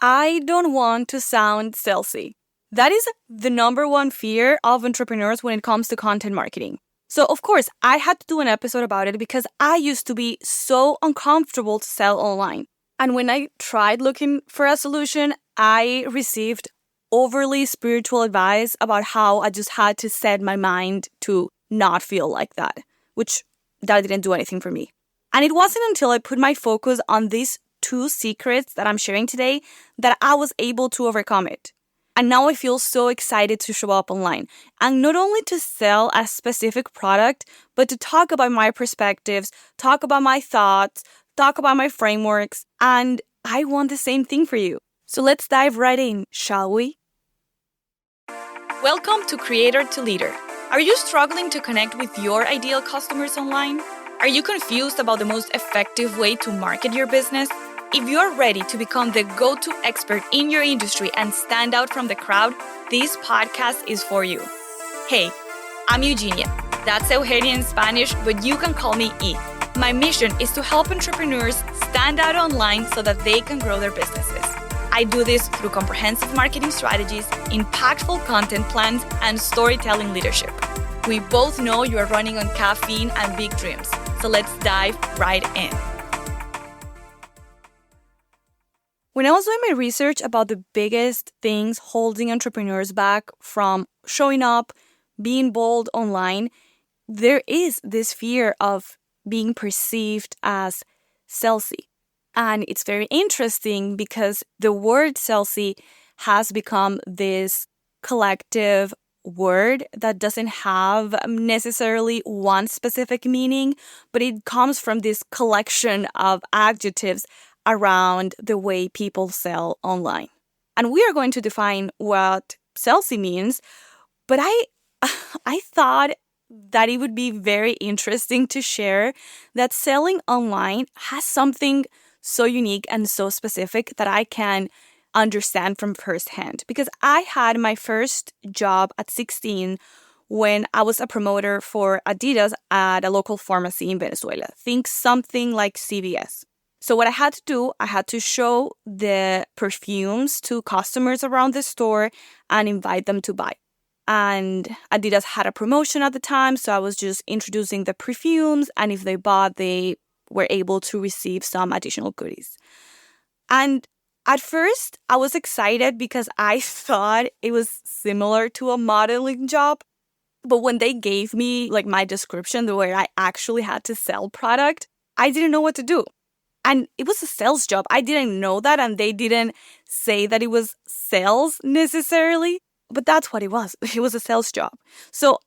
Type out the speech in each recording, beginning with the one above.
I don't want to sound salesy. That is the number one fear of entrepreneurs when it comes to content marketing. So, of course, I had to do an episode about it because I used to be so uncomfortable to sell online. And when I tried looking for a solution, I received overly spiritual advice about how I just had to set my mind to not feel like that, which that didn't do anything for me. And it wasn't until I put my focus on these 2 secrets that I'm sharing today that I was able to overcome it. And now I feel so excited to show up online. And not only to sell a specific product, but to talk about my perspectives, talk about my thoughts, talk about my frameworks. And I want the same thing for you. So let's dive right in, shall we? Welcome to Creator to Leader. Are you struggling to connect with your ideal customers online? Are you confused about the most effective way to market your business? If you're ready to become the go-to expert in your industry and stand out from the crowd, this podcast is for you. Hey, I'm Eugenia. That's Eugenia in Spanish, but you can call me E. My mission is to help entrepreneurs stand out online so that they can grow their businesses. I do this through comprehensive marketing strategies, impactful content plans, and storytelling leadership. We both know you are running on caffeine and big dreams, so let's dive right in. When I was doing my research about the biggest things holding entrepreneurs back from showing up, being bold online, there is this fear of being perceived as salesy. And it's very interesting because the word salesy has become this collective word that doesn't have necessarily one specific meaning, but it comes from this collection of adjectives around the way people sell online. And we are going to define what salesy means, but I thought that it would be very interesting to share that selling online has something so unique and so specific that I can understand from firsthand. Because I had my first job at 16 when I was a promoter for Adidas at a local pharmacy in Venezuela. Think something like CVS. So what I had to do, I had to show the perfumes to customers around the store and invite them to buy. And Adidas had a promotion at the time, so I was just introducing the perfumes, and if they bought, they were able to receive some additional goodies. And at first, I was excited because I thought it was similar to a modeling job. But when they gave me my description, the way I actually had to sell product, I didn't know what to do. And it was a sales job. I didn't know that, and they didn't say that it was sales necessarily, but that's what it was. It was a sales job. So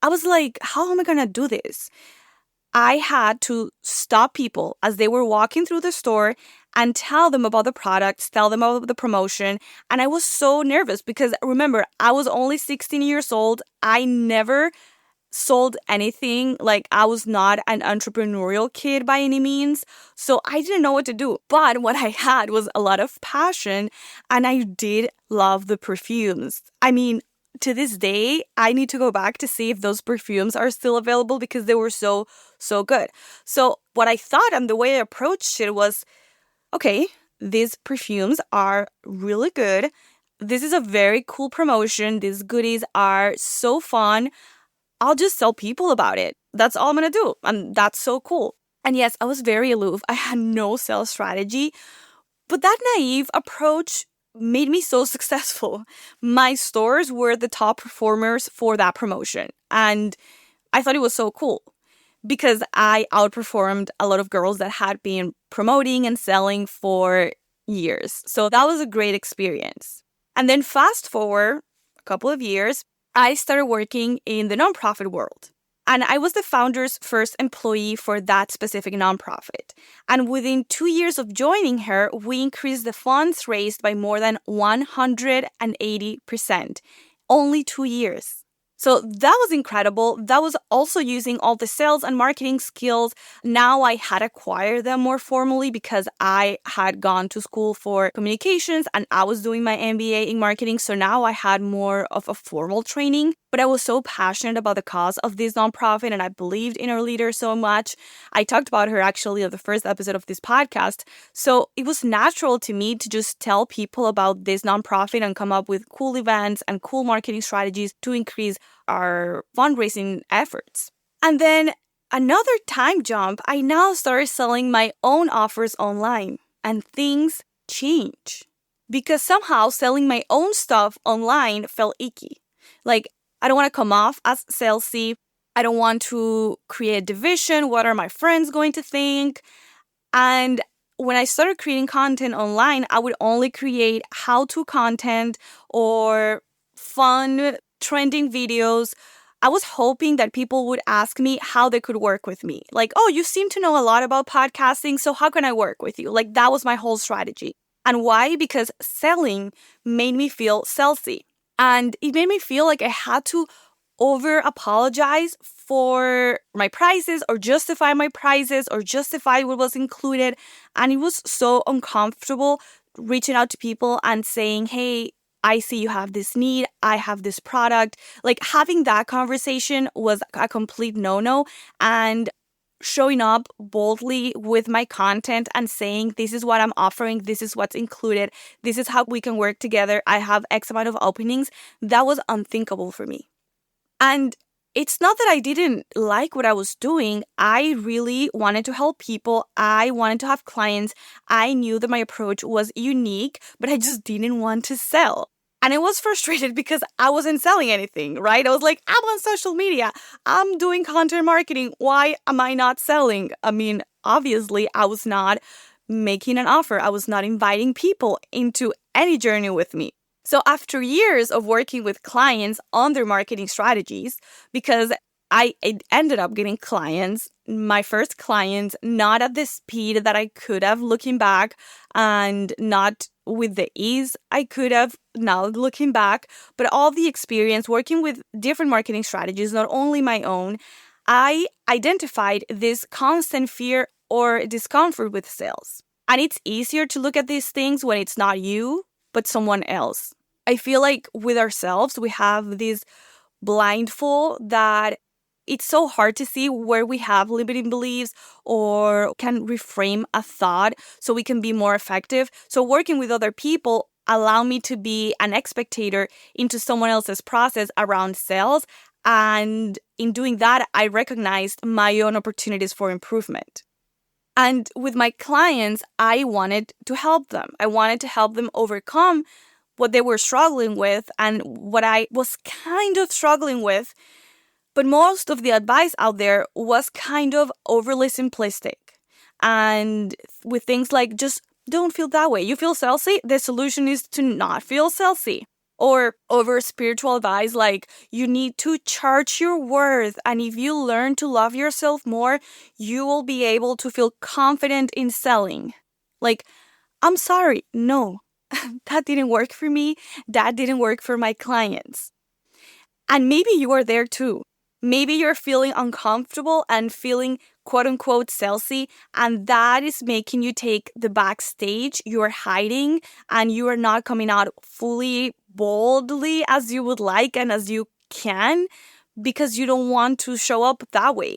I was like, how am I going to do this? I had to stop people as they were walking through the store and tell them about the products, tell them about the promotion. And I was so nervous because remember, I was only 16 years old. I never sold anything. I was not an entrepreneurial kid by any means. So I didn't know what to do. But what I had was a lot of passion, and I did love the perfumes. I mean, to this day, I need to go back to see if those perfumes are still available because they were so good. So what I thought and the way I approached it was, okay, these perfumes are really good. This is a very cool promotion. These goodies are so fun. I'll just tell people about it. That's all I'm going to do. And that's so cool. And yes, I was very aloof. I had no sales strategy. But that naive approach made me so successful. My stores were the top performers for that promotion. And I thought it was so cool because I outperformed a lot of girls that had been promoting and selling for years. So that was a great experience. And then fast forward a couple of years, I started working in the nonprofit world. And I was the founder's first employee for that specific nonprofit. And within 2 years of joining her, we increased the funds raised by more than 180%. Only 2 years. So that was incredible. That was also using all the sales and marketing skills. Now I had acquired them more formally because I had gone to school for communications and I was doing my MBA in marketing. So now I had more of a formal training. But I was so passionate about the cause of this nonprofit and I believed in our leader so much. I talked about her actually on the first episode of this podcast. So it was natural to me to just tell people about this nonprofit and come up with cool events and cool marketing strategies to increase our fundraising efforts. And then another time jump, I now started selling my own offers online and things change. Because somehow selling my own stuff online felt icky. Like, I don't want to come off as salesy. I don't want to create division. What are my friends going to think? And when I started creating content online, I would only create how-to content or fun, trending videos. I was hoping that people would ask me how they could work with me. Like, oh, you seem to know a lot about podcasting, so how can I work with you? Like, that was my whole strategy. And why? Because selling made me feel salesy. And it made me feel like I had to over-apologize for my prices or justify my prices or justify what was included. And it was so uncomfortable reaching out to people and saying, hey, I see you have this need, I have this product. Like having that conversation was a complete no-no. And showing up boldly with my content and saying, this is what I'm offering, this is what's included, this is how we can work together, I have X amount of openings, that was unthinkable for me. And it's not that I didn't like what I was doing. I really wanted to help people. I wanted to have clients. I knew that my approach was unique, but I just didn't want to sell. And I was frustrated because I wasn't selling anything, right? I was like, I'm on social media. I'm doing content marketing. Why am I not selling? I mean, obviously, I was not making an offer. I was not inviting people into any journey with me. So after years of working with clients on their marketing strategies, because I ended up getting clients, my first clients, not at the speed that I could have looking back and not with the ease I could have now looking back, but all the experience working with different marketing strategies, not only my own, I identified this constant fear or discomfort with sales. And it's easier to look at these things when it's not you, but someone else. I feel like with ourselves, we have this blindfold that it's so hard to see where we have limiting beliefs or can reframe a thought so we can be more effective. So working with other people allow me to be an spectator into someone else's process around sales. And in doing that, I recognized my own opportunities for improvement. And with my clients, I wanted to help them. I wanted to help them overcome what they were struggling with and what I was kind of struggling with. But most of the advice out there was kind of overly simplistic. And with things like, just don't feel that way. You feel salesy? The solution is to not feel salesy. Or over spiritual advice like, you need to charge your worth. And if you learn to love yourself more, you will be able to feel confident in selling. Like, I'm sorry, no, that didn't work for me. That didn't work for my clients. And maybe you are there too. Maybe you're feeling uncomfortable and feeling quote unquote salesy, and that is making you take the backstage. You are hiding and you are not coming out fully boldly as you would like and as you can because you don't want to show up that way.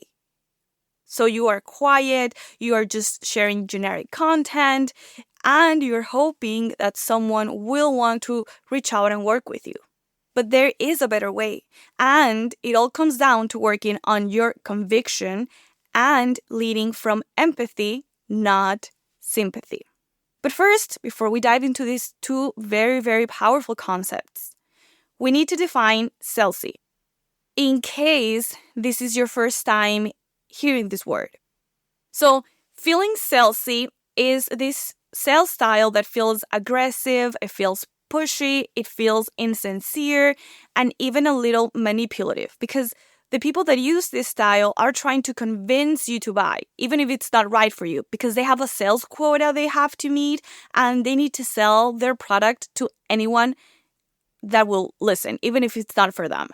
So you are quiet, you are just sharing generic content, and you're hoping that someone will want to reach out and work with you. But there is a better way, and it all comes down to working on your conviction and leading from empathy, not sympathy. But first, before we dive into these two very, very powerful concepts, we need to define salesy. In case this is your first time hearing this word. So, feeling salesy is this sales style that feels aggressive, it feels pushy, it feels insincere, and even a little manipulative because the people that use this style are trying to convince you to buy, even if it's not right for you, because they have a sales quota they have to meet and they need to sell their product to anyone that will listen, even if it's not for them.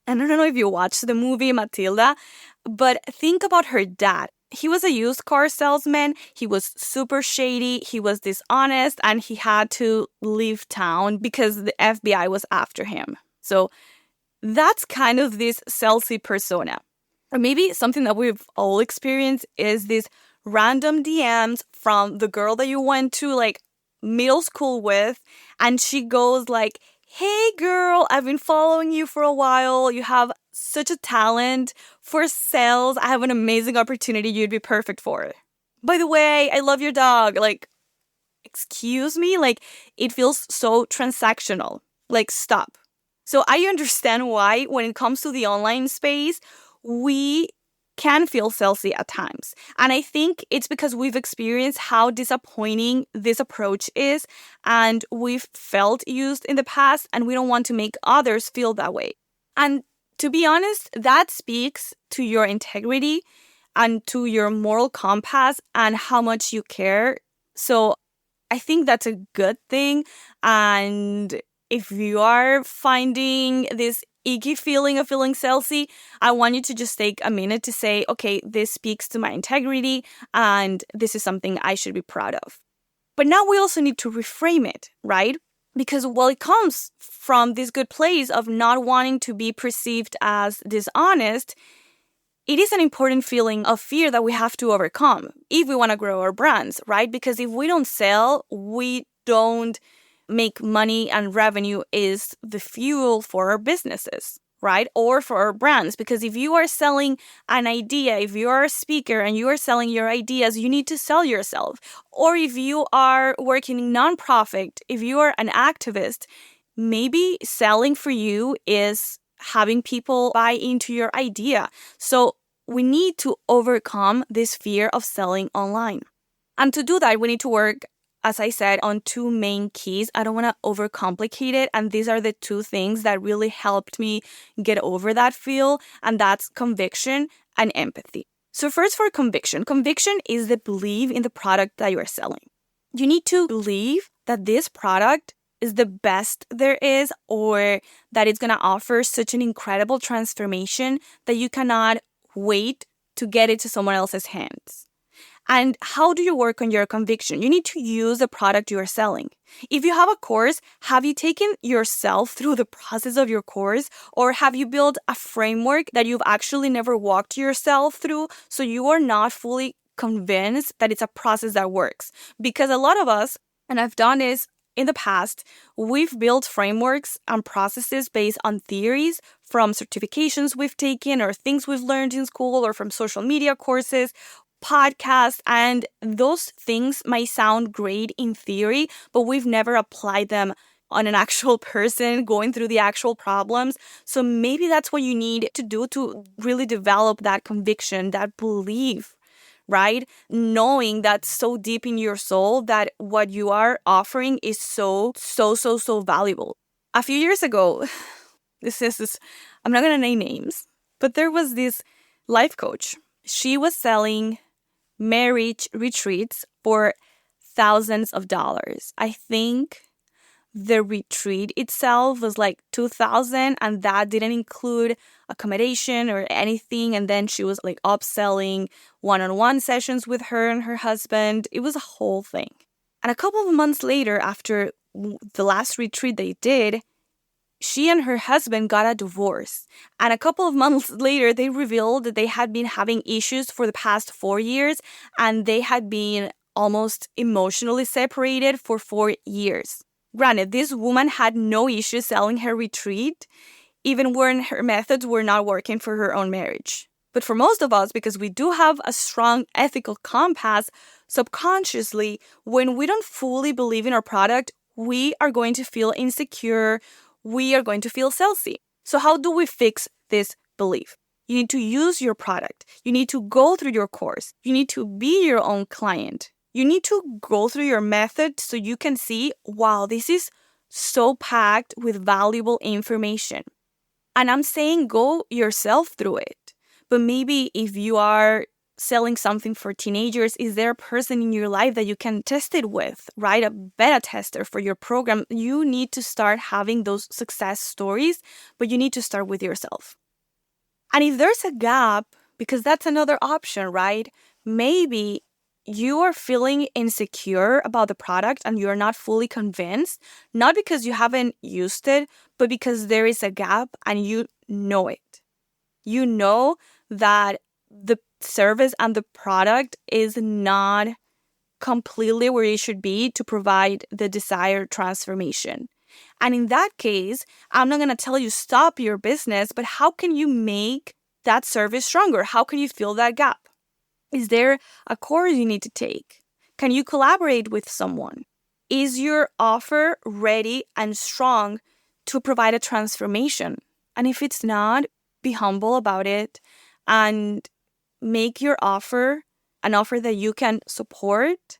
And I don't know if you watched the movie Matilda, but think about her dad. He was a used car salesman. He was super shady. He was dishonest and he had to leave town because the FBI was after him. So That's kind of this Salesy persona. Or maybe something that we've all experienced is this random DMs from the girl that you went to like middle school with, and she goes like, "Hey girl, I've been following you for a while. You have such a talent for sales. I have an amazing opportunity you'd be perfect for. By the way, I love your dog." Like, excuse me? Like, it feels so transactional. Like, stop. So I understand why, when it comes to the online space, we can feel salesy at times. And I think it's because we've experienced how disappointing this approach is, and we've felt used in the past, and we don't want to make others feel that way. And to be honest, that speaks to your integrity and to your moral compass and how much you care. So I think that's a good thing. And if you are finding this icky feeling of feeling salesy, I want you to just take a minute to say, okay, this speaks to my integrity and this is something I should be proud of. But now we also need to reframe it, right? Because while it comes from this good place of not wanting to be perceived as dishonest, it is an important feeling of fear that we have to overcome if we want to grow our brands, right? Because if we don't sell, we don't make money, and revenue is the fuel for our businesses, right? Or for our brands. Because if you are selling an idea, if you are a speaker and you are selling your ideas, you need to sell yourself. Or if you are working in nonprofit, if you are an activist, maybe selling for you is having people buy into your idea. So we need to overcome this fear of selling online. And to do that, we need to work, as I said, on two main keys. I don't want to overcomplicate it. And these are the two things that really helped me get over that feel. And that's conviction and empathy. So first, for conviction. Conviction is the belief in the product that you are selling. You need to believe that this product is the best there is, or that it's going to offer such an incredible transformation that you cannot wait to get it to someone else's hands. And how do you work on your conviction? You need to use the product you are selling. If you have a course, have you taken yourself through the process of your course? Or have you built a framework that you've actually never walked yourself through, so you are not fully convinced that it's a process that works? Because a lot of us, and I've done this in the past, we've built frameworks and processes based on theories from certifications we've taken or things we've learned in school or from social media courses, podcasts, and those things might sound great in theory, but we've never applied them on an actual person going through the actual problems. So maybe that's what you need to do to really develop that conviction, that belief, right? Knowing that so deep in your soul that what you are offering is so valuable. A few years ago, I'm not going to name names, but there was this life coach. She was selling marriage retreats for thousands of dollars. I think the retreat itself was like $2,000, and that didn't include accommodation or anything. And then she was like upselling one-on-one sessions with her and her husband. It was a whole thing. And a couple of months later, after the last retreat they did, she and her husband got a divorce. And a couple of months later, they revealed that they had been having issues for the past 4 years, and they had been almost emotionally separated for 4 years. Granted, this woman had no issue selling her retreat, even when her methods were not working for her own marriage. But for most of us, because we do have a strong ethical compass, subconsciously, when we don't fully believe in our product, we are going to feel insecure, we are going to feel salesy. So how do we fix this belief? You need to use your product. You need to go through your course. You need to be your own client. You need to go through your method so you can see, wow, this is so packed with valuable information. And I'm saying go yourself through it. But maybe if you are selling something for teenagers, is there a person in your life that you can test it with, right? A beta tester for your program. You need to start having those success stories, but you need to start with yourself. And if there's a gap, because that's another option, right? Maybe you are feeling insecure about the product and you're not fully convinced, not because you haven't used it, but because there is a gap and you know it. You know that the service and the product is not completely where it should be to provide the desired transformation. And in that case, I'm not going to tell you stop your business, but how can you make that service stronger? How can you fill that gap? Is there a course you need to take? Can you collaborate with someone? Is your offer ready and strong to provide a transformation? And if it's not, be humble about it and make your offer an offer that you can support,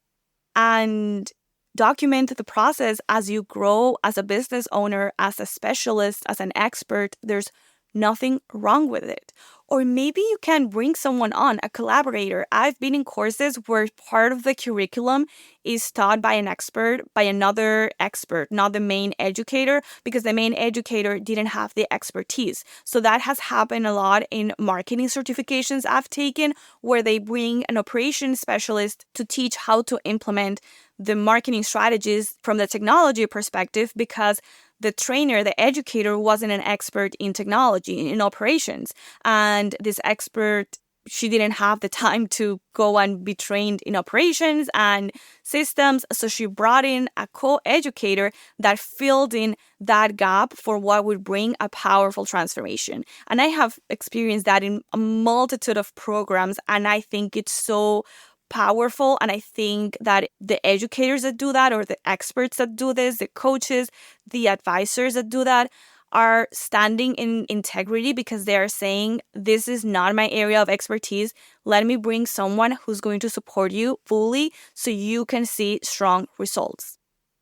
and document the process as you grow as a business owner, as a specialist, as an expert. There's nothing wrong with it. Or maybe you can bring someone on, a collaborator. I've been in courses where part of the curriculum is taught by an expert, by another expert, not the main educator, because the main educator didn't have the expertise. So that has happened a lot in marketing certifications I've taken, where they bring an operations specialist to teach how to implement the marketing strategies from the technology perspective, because the trainer, the educator, wasn't an expert in technology, in operations. And this expert, she didn't have the time to go and be trained in operations and systems. So she brought in a co-educator that filled in that gap for what would bring a powerful transformation. And I have experienced that in a multitude of programs. And I think it's so powerful. And I think that the educators that do that, or the experts that do this, the coaches, the advisors that do that, are standing in integrity, because they are saying, this is not my area of expertise. Let me bring someone who's going to support you fully so you can see strong results.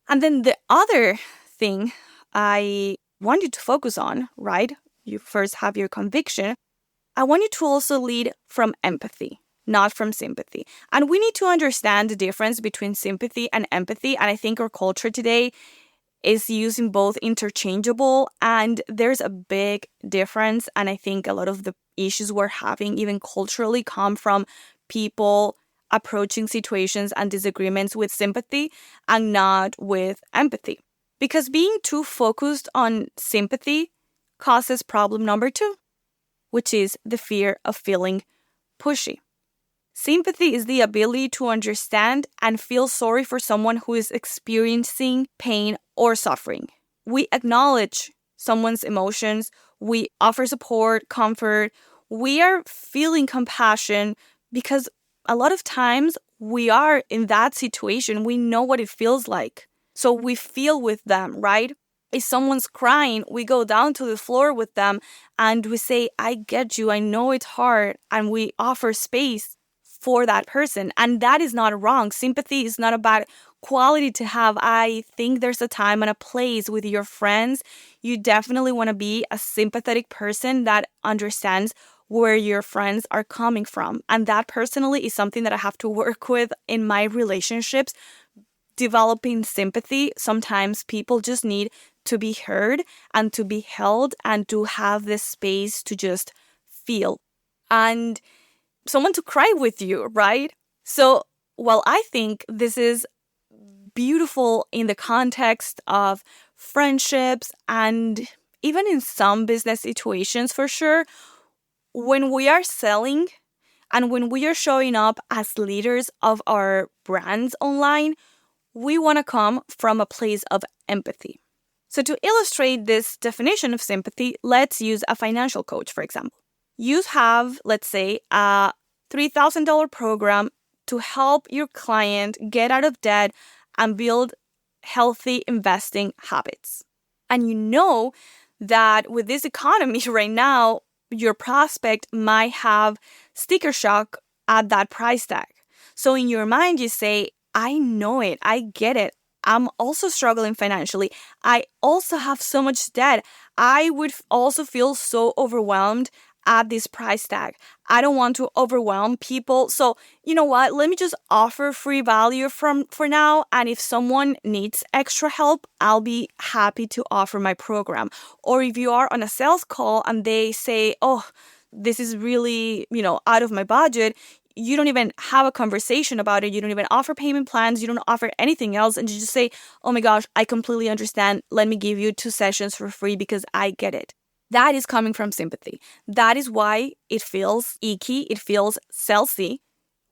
And then the other thing I want you to focus on, right? You first have your conviction. I want you to also lead from empathy, not from sympathy. And we need to understand the difference between sympathy and empathy. And I think our culture today is using both interchangeable, and there's a big difference. And I think a lot of the issues we're having, even culturally, come from people approaching situations and disagreements with sympathy and not with empathy. Because being too focused on sympathy causes problem number 2, which is the fear of feeling pushy. Sympathy is the ability to understand and feel sorry for someone who is experiencing pain or suffering. We acknowledge someone's emotions. We offer support, comfort. We are feeling compassion because a lot of times we are in that situation. We know what it feels like. So we feel with them, right? If someone's crying, we go down to the floor with them and we say, I get you. I know it's hard. And we offer space for that person. And that is not wrong. Sympathy is not a bad quality to have. I think there's a time and a place with your friends. You definitely want to be a sympathetic person that understands where your friends are coming from. And that personally is something that I have to work with in my relationships. Developing sympathy. Sometimes people just need to be heard and to be held and to have this space to just feel. And someone to cry with you, right? So while I think this is beautiful in the context of friendships and even in some business situations for sure, when we are selling and when we are showing up as leaders of our brands online, we want to come from a place of empathy. So to illustrate this definition of sympathy, let's use a financial coach, for example. You have, let's say, a $3,000 program to help your client get out of debt and build healthy investing habits. And you know that with this economy right now, your prospect might have sticker shock at that price tag. So in your mind, you say, I know it. I get it. I'm also struggling financially. I also have so much debt. I would also feel so overwhelmed at this price tag. I don't want to overwhelm people. So, you know what? Let me just offer free value for now. And if someone needs extra help, I'll be happy to offer my program. Or if you are on a sales call and they say, oh, this is really, out of my budget, you don't even have a conversation about it. You don't even offer payment plans. You don't offer anything else. And you just say, oh my gosh, I completely understand. Let me give you 2 sessions for free because I get it. That is coming from sympathy. That is why it feels icky. It feels salesy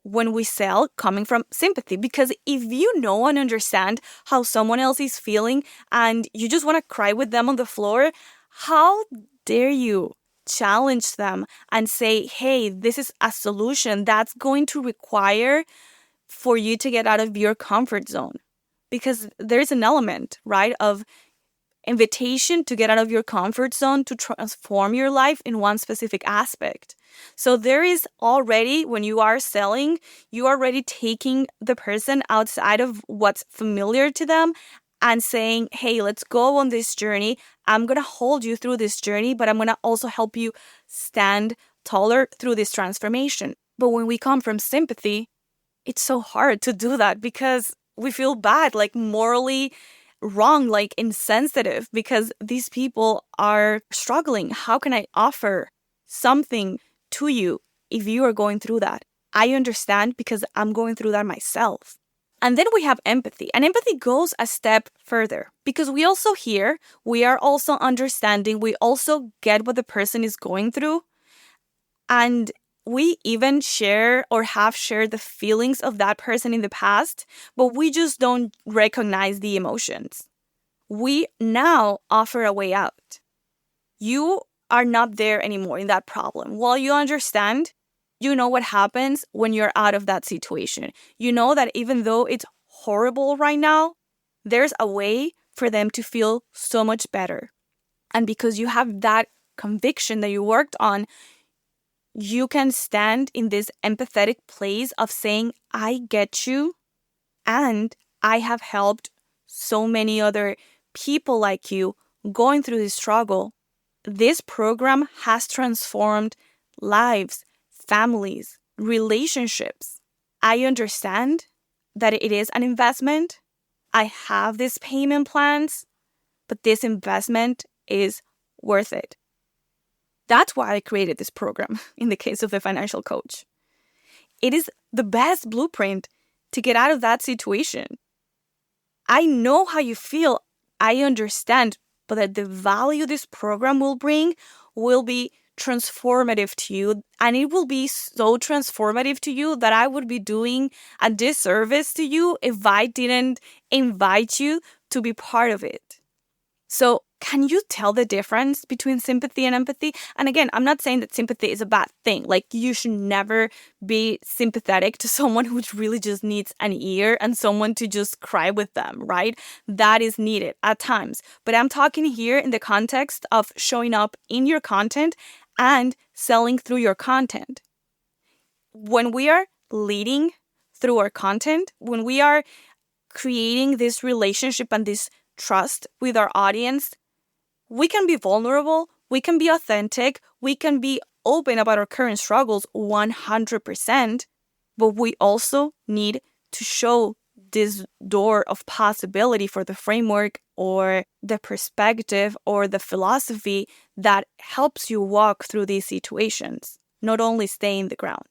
when we sell coming from sympathy. Because if you know and understand how someone else is feeling and you just want to cry with them on the floor, how dare you challenge them and say, hey, this is a solution that's going to require for you to get out of your comfort zone? Because there's an element, right, of invitation to get out of your comfort zone to transform your life in one specific aspect. So there is already, when you are selling, you are already taking the person outside of what's familiar to them and saying, hey, let's go on this journey. I'm going to hold you through this journey, but I'm going to also help you stand taller through this transformation. But when we come from sympathy, it's so hard to do that because we feel bad, like morally wrong, like insensitive, because these people are struggling. How can I offer something to you if you are going through that? I understand because I'm going through that myself. And then we have empathy. And empathy goes a step further because we also hear, we are also understanding, we also get what the person is going through. And we even share or have shared the feelings of that person in the past, but we just don't recognize the emotions. We now offer a way out. You are not there anymore in that problem. While you understand, you know what happens when you're out of that situation. You know that even though it's horrible right now, there's a way for them to feel so much better. And because you have that conviction that you worked on, you can stand in this empathetic place of saying, I get you, and I have helped so many other people like you going through this struggle. This program has transformed lives, families, relationships. I understand that it is an investment. I have these payment plans, but this investment is worth it. That's why I created this program in the case of the financial coach. It is the best blueprint to get out of that situation. I know how you feel. I understand, but that the value this program will bring will be transformative to you. And it will be so transformative to you that I would be doing a disservice to you if I didn't invite you to be part of it. So can you tell the difference between sympathy and empathy? And again, I'm not saying that sympathy is a bad thing. Like, you should never be sympathetic to someone who really just needs an ear and someone to just cry with them, right? That is needed at times. But I'm talking here in the context of showing up in your content and selling through your content. When we are leading through our content, when we are creating this relationship and this trust with our audience, we can be vulnerable, we can be authentic, we can be open about our current struggles 100%, but we also need to show this door of possibility for the framework or the perspective or the philosophy that helps you walk through these situations, not only stay in the ground.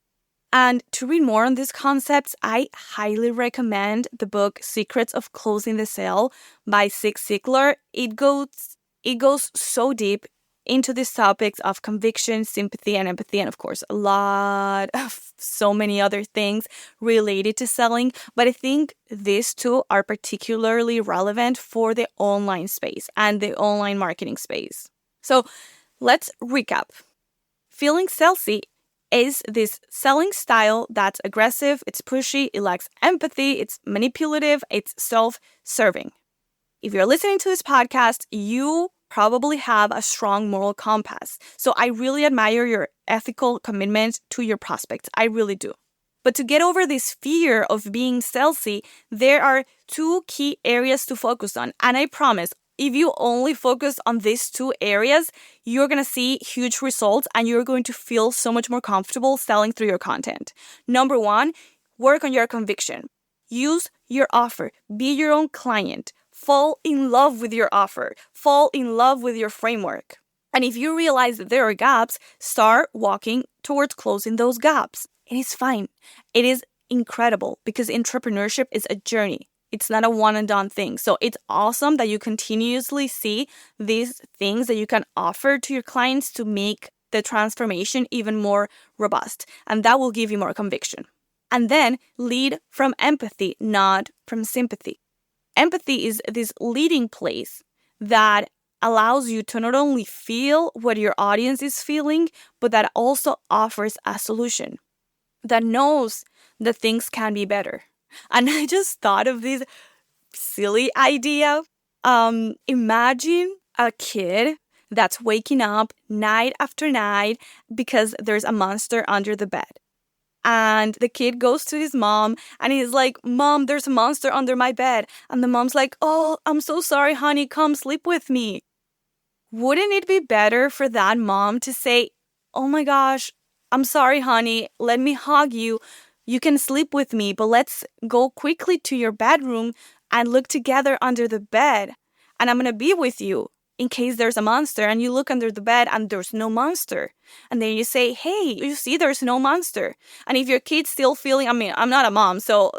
And to read more on these concepts, I highly recommend the book Secrets of Closing the Sale by Zig Ziglar. It goes so deep into these topics of conviction, sympathy, and empathy, and of course, a lot of so many other things related to selling. But I think these two are particularly relevant for the online space and the online marketing space. So let's recap. Feeling salesy is this selling style that's aggressive, it's pushy, it lacks empathy, it's manipulative, it's self-serving. If you're listening to this podcast, you probably have a strong moral compass. So I really admire your ethical commitment to your prospects. I really do. But to get over this fear of being salesy, there are 2 key areas to focus on. And I promise, if you only focus on these 2 areas, you're going to see huge results and you're going to feel so much more comfortable selling through your content. Number 1, work on your conviction. Use your offer. Be your own client. Fall in love with your offer. Fall in love with your framework. And if you realize that there are gaps, start walking towards closing those gaps. it is fine. It is incredible because entrepreneurship is a journey. It's not a one and done thing. So it's awesome that you continuously see these things that you can offer to your clients to make the transformation even more robust. And that will give you more conviction. And then lead from empathy, not from sympathy. Empathy is this leading place that allows you to not only feel what your audience is feeling, but that also offers a solution that knows that things can be better. And I just thought of this silly idea. Imagine a kid that's waking up night after night because there's a monster under the bed. And the kid goes to his mom and he's like, "Mom, there's a monster under my bed." And the mom's like, "Oh, I'm so sorry, honey, come sleep with me." Wouldn't it be better for that mom to say, "Oh my gosh, I'm sorry, honey, let me hug you. You can sleep with me, but let's go quickly to your bedroom and look together under the bed. And I'm going to be with you in case there's a monster." And you look under the bed and there's no monster. And then you say, "Hey, you see there's no monster." And if your kid's still feeling, I'm not a mom, so,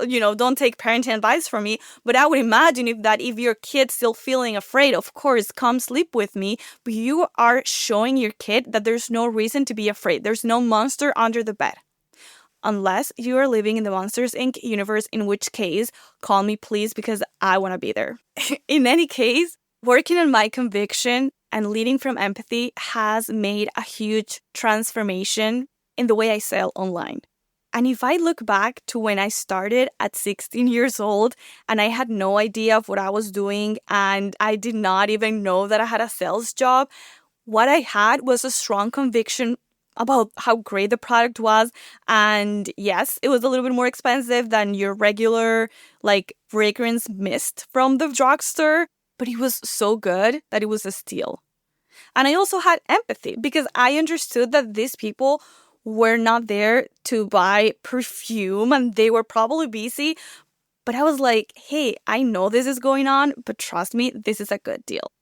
don't take parenting advice from me. But I would imagine if your kid's still feeling afraid, of course, come sleep with me. But you are showing your kid that there's no reason to be afraid. There's no monster under the bed. Unless you are living in the Monsters, Inc. universe, in which case, call me please because I want to be there. In any case, working on my conviction and leading from empathy has made a huge transformation in the way I sell online. And if I look back to when I started at 16 years old and I had no idea of what I was doing and I did not even know that I had a sales job, what I had was a strong conviction about how great the product was. And yes, it was a little bit more expensive than your regular fragrance mist from the drugstore, but it was so good that it was a steal. And I also had empathy because I understood that these people were not there to buy perfume and they were probably busy. But I was like, hey, I know this is going on, but trust me, this is a good deal.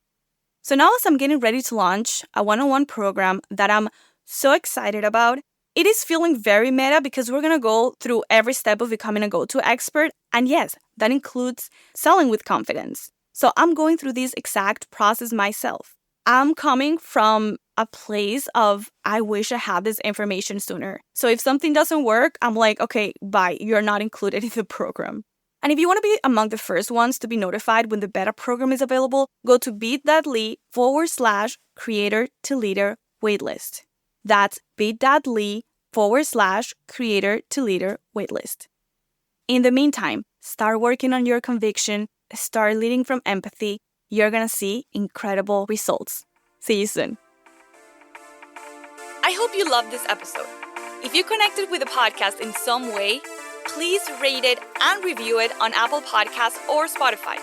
So now as I'm getting ready to launch a one-on-one program that I'm so excited about, it is feeling very meta because we're going to go through every step of becoming a go-to expert. And yes, that includes selling with confidence. So I'm going through this exact process myself. I'm coming from a place of, I wish I had this information sooner. So if something doesn't work, I'm like, okay, bye, you're not included in the program. And if you want to be among the first ones to be notified when the beta program is available, go to bit.ly/creator to leader waitlist. That's bit.ly/creator to leader waitlist. In the meantime, start working on your conviction, start leading from empathy. You're going to see incredible results. See you soon. I hope you loved this episode. If you connected with the podcast in some way, please rate it and review it on Apple Podcasts or Spotify.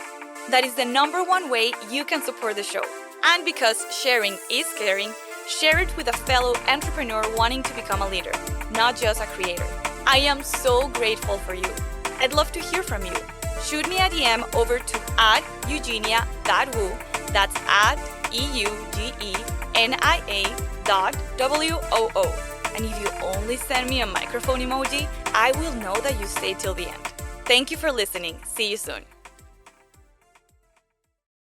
That is the number one way you can support the show. And because sharing is caring, share it with a fellow entrepreneur wanting to become a leader, not just a creator. I am so grateful for you. I'd love to hear from you. Shoot me a DM over to @eugenia.woo. That's @EUGENIA.WOO. And if you only send me a microphone emoji, I will know that you stayed till the end. Thank you for listening. See you soon.